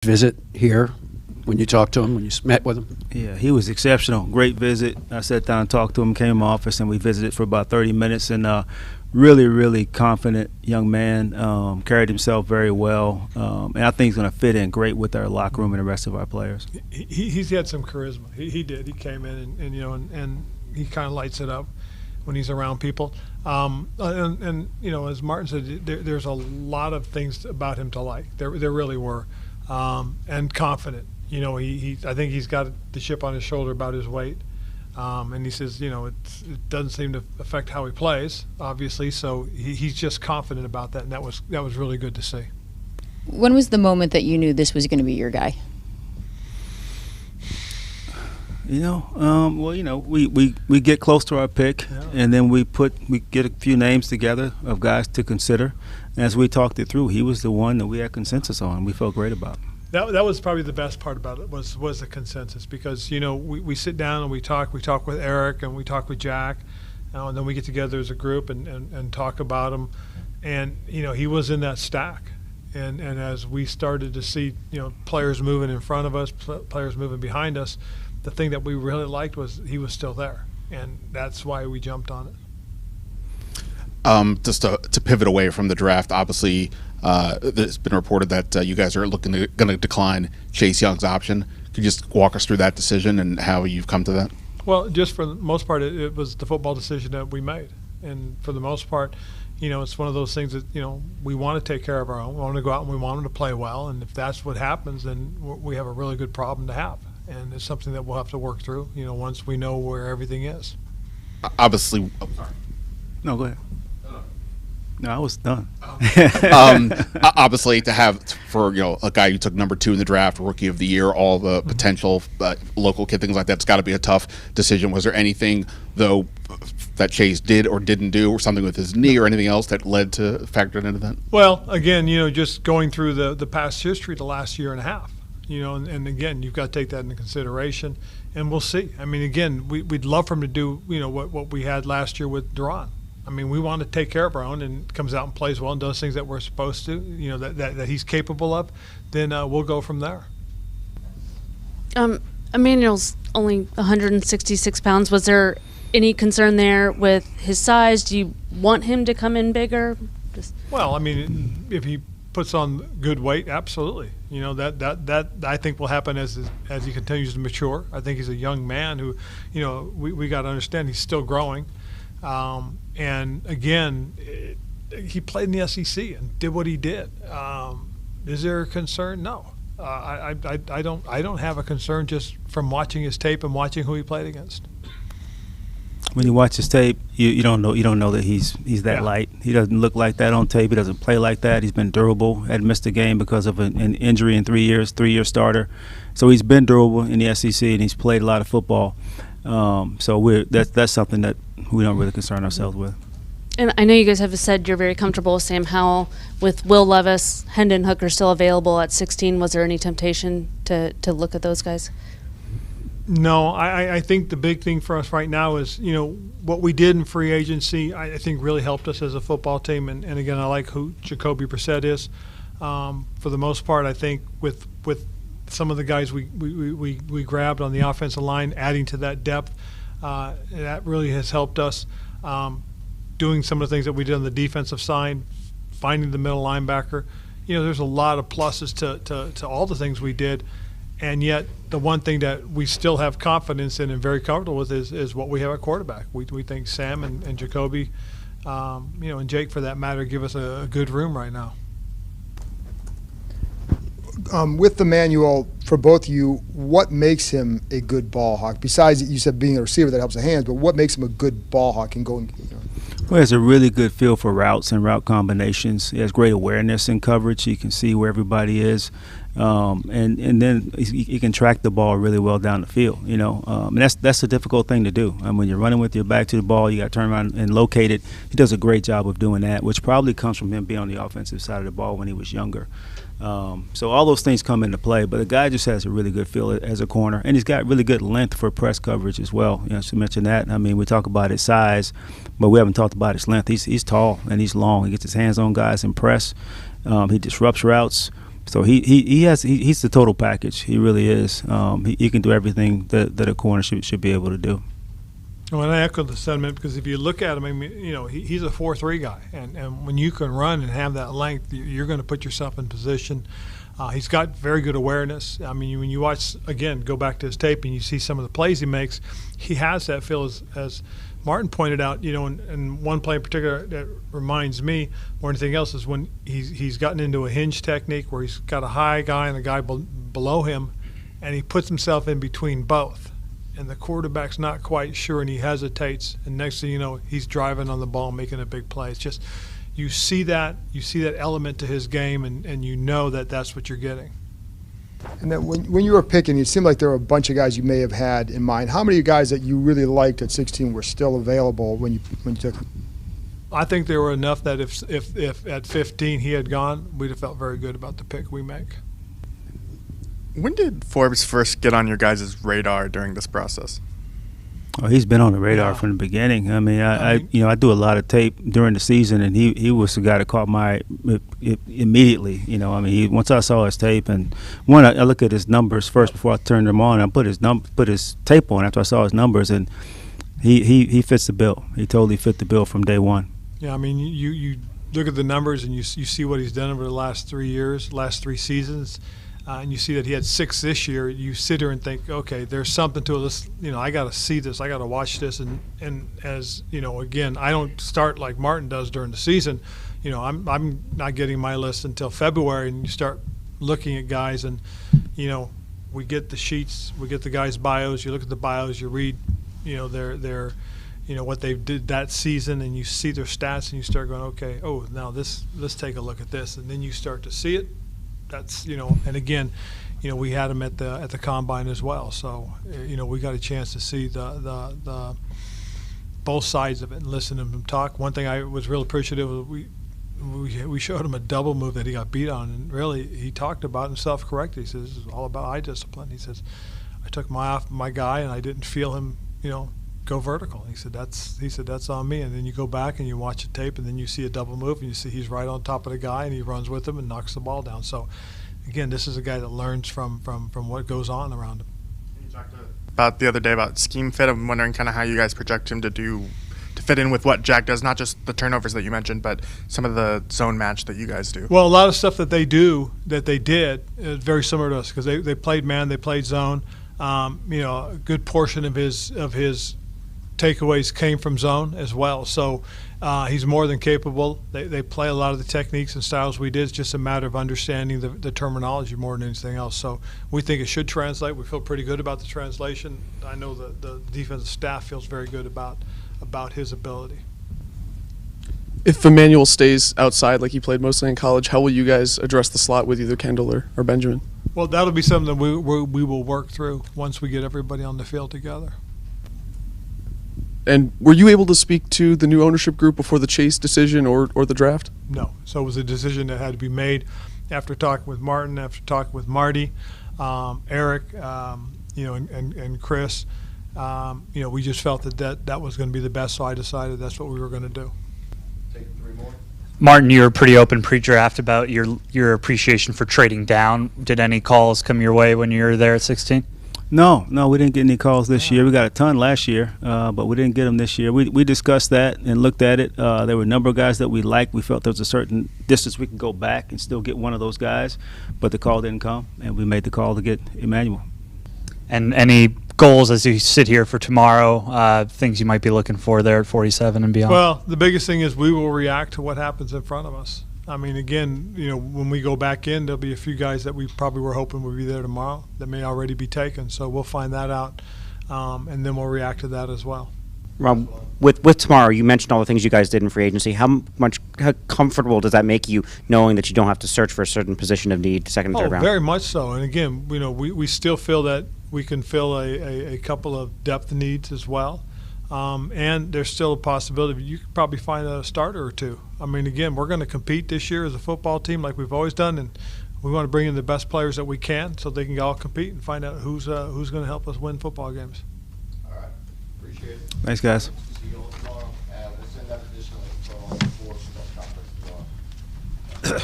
visit here when you talked to him, when you met with him? Yeah, he was exceptional. Great visit. I sat down and talked to him, came in my office, and we visited for about 30 minutes. And really, really confident young man, carried himself very well. And I think he's going to fit in great with our locker room and the rest of our players. He's had some charisma. He did. He came in and he kind of lights it up when he's around people. And as Martin said, there's a lot of things about him to like. There really were. And confident. I think he's got the chip on his shoulder about his weight. And he says, it doesn't seem to affect how he plays, obviously. So he's just confident about that, and that was really good to see. When was the moment that you knew this was going to be your guy? We get close to our pick, and then we get a few names together of guys to consider. And as we talked it through, he was the one that we had consensus on. We felt great about. That was probably the best part about it was the consensus, because we sit down and we talk with Eric and we talk with Jack, and then we get together as a group and talk about him, and he was in that stack, and as we started to see players moving in front of us, players moving behind us, the thing that we really liked was he was still there, and that's why we jumped on it. Just to pivot away from the draft, obviously it's been reported that you guys are going to decline Chase Young's option. Could you just walk us through that decision and how you've come to that? Well, just for the most part, it was the football decision that we made, and for the most part, it's one of those things that we want to take care of our own. We want to go out and we want them to play well, and if that's what happens, then we have a really good problem to have, and it's something that we'll have to work through. Once we know where everything is. Obviously. Sorry. No, go ahead. No, I was done. Obviously, to have for a guy who took number 2 in the draft, Rookie of the Year, all the potential local kid, things like that, it's got to be a tough decision. Was there anything though that Chase did or didn't do, or something with his knee, or anything else that led to factor into that? Well, again, just going through the past history, the last year and a half, and again, you've got to take that into consideration, and we'll see. I mean, again, we'd love for him to do what we had last year with Duran. I mean, we want to take care of our own, and comes out and plays well and does things that we're supposed to, that he's capable of, then we'll go from there. Emmanuel's only 166 pounds. Was there any concern there with his size? Do you want him to come in bigger? Well, I mean, if he puts on good weight, absolutely. That I think will happen as he continues to mature. I think he's a young man who, we got to understand he's still growing. And again, he played in the SEC and did what he did. Is there a concern? No. I don't have a concern just from watching his tape and watching who he played against. When you watch his tape, you don't know that he's that light. He doesn't look like that on tape. He doesn't play like that. He's been durable. Hadn't missed a game because of an injury in 3 years. 3-year starter, so he's been durable in the SEC and he's played a lot of football. So that's something that we don't really concern ourselves with. And I know you guys have said you're very comfortable with Sam Howell. With Will Levis, Hendon Hooker still available at 16, was there any temptation to look at those guys? No, I think the big thing for us right now is, what we did in free agency, I think really helped us as a football team. And again, I like who Jacoby Brissett is. For the most part, I think with some of the guys we grabbed on the offensive line, adding to that depth, that really has helped us. Doing some of the things that we did on the defensive side, finding the middle linebacker. There's a lot of pluses to all the things we did, and yet the one thing that we still have confidence in and very comfortable with is what we have at quarterback. We think Sam and Jacoby, and Jake for that matter, give us a good room right now. With Emmanuel, for both of you, what makes him a good ball hawk? Besides, you said being a receiver that helps the hands, but what makes him a good ball hawk and going? Well, he has a really good feel for routes and route combinations. He has great awareness in coverage. He can see where everybody is, and then he can track the ball really well down the field. And that's a difficult thing to do. When you're running with your back to the ball, you got to turn around and locate it. He does a great job of doing that, which probably comes from him being on the offensive side of the ball when he was younger. So all those things come into play, but the guy just has a really good feel as a corner, and he's got really good length for press coverage as well. I should mention that. I mean, we talk about his size, but we haven't talked about his length. He's tall and he's long. He gets his hands on guys in press. He disrupts routes. So he's the total package. He really is. He can do everything that a corner should be able to do. Well, and I echo the sentiment because if you look at him, I mean, he's a 4-3 guy, and when you can run and have that length, you're going to put yourself in position. He's got very good awareness. I mean, when you watch, again, go back to his tape and you see some of the plays he makes, he has that feel, as Martin pointed out, and one play in particular that reminds me more than anything else is when he's gotten into a hinge technique where he's got a high guy and a guy below him, and he puts himself in between both. And the quarterback's not quite sure, and he hesitates. And next thing you know, he's driving on the ball, making a big play. It's just you see that element to his game, and you know that that's what you're getting. And then when you were picking, it seemed like there were a bunch of guys you may have had in mind. How many guys that you really liked at 16 were still available when you took them? I think there were enough that if at 15 he had gone, we'd have felt very good about the pick we make. When did Forbes first get on your guys' radar during this process? Oh, he's been on the radar from the beginning. I mean, I do a lot of tape during the season, and he was the guy that caught my immediately. I mean, once I saw his tape, and I look at his numbers first before I turned them on. I put his tape on after I saw his numbers, and he fits the bill. He totally fit the bill from day one. Yeah, I mean, you look at the numbers and you see what he's done over the last 3 years, last 3 seasons. And you see that he had 6 this year. You sit here and think, okay, there's something to it. I got to see this. I got to watch this. And as again, I don't start like Martin does during the season. I'm not getting my list until February, and you start looking at guys, and we get the sheets, we get the guys' bios. You look at the bios, you read, their what they did that season, and you see their stats, and you start going, okay, now let's take a look at this, and then you start to see it. That's and again, we had him at the combine as well. So we got a chance to see the both sides of it and listen to him talk. One thing I was real appreciative of, we showed him a double move that he got beat on, and really he talked about himself correctly. He says, "This is all about eye discipline." He says, "I took my guy and I didn't feel him, go vertical." He said that's on me. And then you go back and you watch the tape, and then you see a double move, and you see he's right on top of the guy, and he runs with him and knocks the ball down. So again, this is a guy that learns from what goes on around him. You talked about the other day about scheme fit. I'm wondering kind of how you guys project him to fit in with what Jack does, not just the turnovers that you mentioned, but some of the zone match that you guys do. Well, a lot of stuff that they did is very similar to us, because they played man, they played zone. A good portion of his takeaways came from zone as well. So he's more than capable. They play a lot of the techniques and styles we did. It's just a matter of understanding the terminology more than anything else. So we think it should translate. We feel pretty good about the translation. I know the defensive staff feels very good about his ability. If Emmanuel stays outside like he played mostly in college, how will you guys address the slot with either Kendall or Benjamin? Well, that'll be something that we will work through once we get everybody on the field together. And were you able to speak to the new ownership group before the Chase decision or the draft? No. So it was a decision that had to be made after talking with Martin, after talking with Marty, Eric, and Chris. We just felt that was going to be the best, so I decided that's what we were going to do. Take 3 more. Martin, you were pretty open pre-draft about your appreciation for trading down. Did any calls come your way when you were there at 16? No, we didn't get any calls this year. We got a ton last year, but we didn't get them this year. We discussed that and looked at it. There were a number of guys that we liked. We felt there was a certain distance we could go back and still get one of those guys, but the call didn't come, and we made the call to get Emmanuel. And any goals as you sit here for tomorrow, things you might be looking for there at 47 and beyond? Well, the biggest thing is we will react to what happens in front of us. I mean, again, when we go back in, there'll be a few guys that we probably were hoping would be there tomorrow that may already be taken. So we'll find that out, and then we'll react to that as well. Rob, with tomorrow, you mentioned all the things you guys did in free agency. How comfortable does that make you knowing that you don't have to search for a certain position of need, second and third round? Very much so. And again, we still feel that we can fill a couple of depth needs as well. And there's still a possibility you could probably find a starter or two. I mean, again, we're going to compete this year as a football team like we've always done, and we want to bring in the best players that we can so they can all compete and find out who's going to help us win football games. All right. Appreciate it. Thanks, guys. See you all tomorrow. We'll send out additional info on the Forbes press conference tomorrow.